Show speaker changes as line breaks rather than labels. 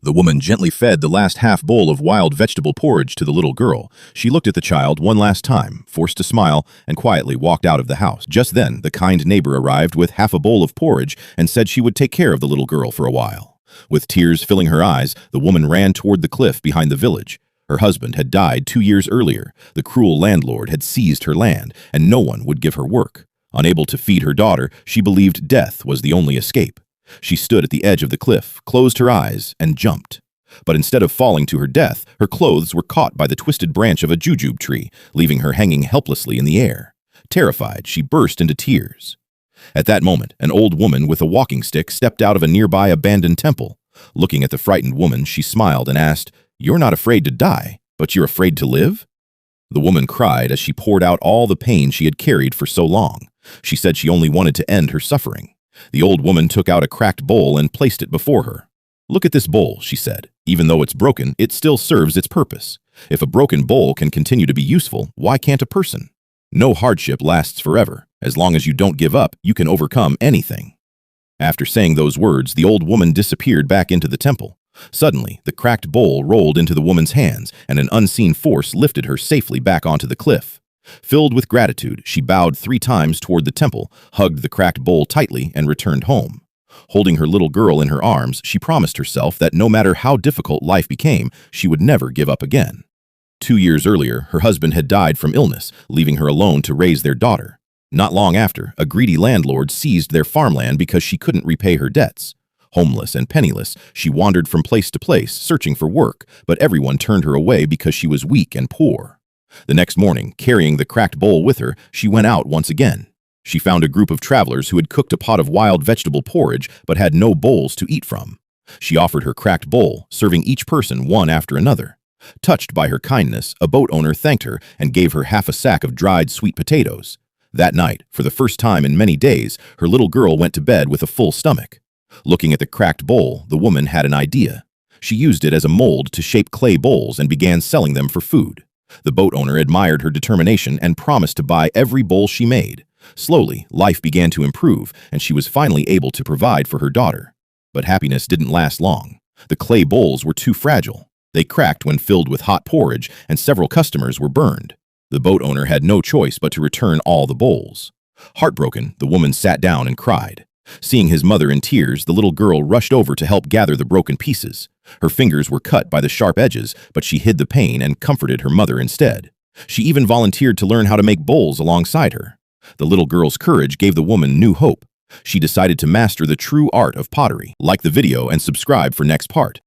The woman gently fed the last half bowl of wild vegetable porridge to the little girl. She looked at the child one last time, forced a smile, and quietly walked out of the house. Just then, the kind neighbor arrived with half a bowl of porridge and said she would take care of the little girl for a while. With tears filling her eyes, the woman ran toward the cliff behind the village. Her husband had died 2 years earlier. The cruel landlord had seized her land, and no one would give her work. Unable to feed her daughter, she believed death was the only escape. She stood at the edge of the cliff, closed her eyes, and jumped. But instead of falling to her death, her clothes were caught by the twisted branch of a jujube tree, leaving her hanging helplessly in the air. Terrified, she burst into tears. At that moment, an old woman with a walking stick stepped out of a nearby abandoned temple. Looking at the frightened woman, she smiled and asked, "You're not afraid to die, but you're afraid to live?" The woman cried as she poured out all the pain she had carried for so long. She said she only wanted to end her suffering. The old woman took out a cracked bowl and placed it before her. "Look at this bowl," she said. "Even though it's broken, it still serves its purpose. If a broken bowl can continue to be useful, why can't a person? No hardship lasts forever. As long as you don't give up, you can overcome anything." After saying those words, the old woman disappeared back into the temple. Suddenly, the cracked bowl rolled into the woman's hands, and an unseen force lifted her safely back onto the cliff. Filled with gratitude, she bowed 3 times toward the temple, hugged the cracked bowl tightly, and returned home. Holding her little girl in her arms, she promised herself that no matter how difficult life became, she would never give up again. 2 years earlier, her husband had died from illness, leaving her alone to raise their daughter. Not long after, a greedy landlord seized their farmland because she couldn't repay her debts. Homeless and penniless, she wandered from place to place, searching for work, but everyone turned her away because she was weak and poor. The next morning, carrying the cracked bowl with her, she went out once again. She found a group of travelers who had cooked a pot of wild vegetable porridge but had no bowls to eat from. She offered her cracked bowl, serving each person one after another. Touched by her kindness, a boat owner thanked her and gave her half a sack of dried sweet potatoes. That night, for the first time in many days, her little girl went to bed with a full stomach. Looking at the cracked bowl, the woman had an idea. She used it as a mold to shape clay bowls and began selling them for food. The boat owner admired her determination and promised to buy every bowl she made. Slowly, life began to improve, and she was finally able to provide for her daughter. But happiness didn't last long. The clay bowls were too fragile. They cracked when filled with hot porridge, and several customers were burned. The boat owner had no choice but to return all the bowls. Heartbroken, the woman sat down and cried. Seeing his mother in tears, the little girl rushed over to help gather the broken pieces. Her fingers were cut by the sharp edges, but she hid the pain and comforted her mother instead. She even volunteered to learn how to make bowls alongside her. The little girl's courage gave the woman new hope. She decided to master the true art of pottery. Like the video and subscribe for next part.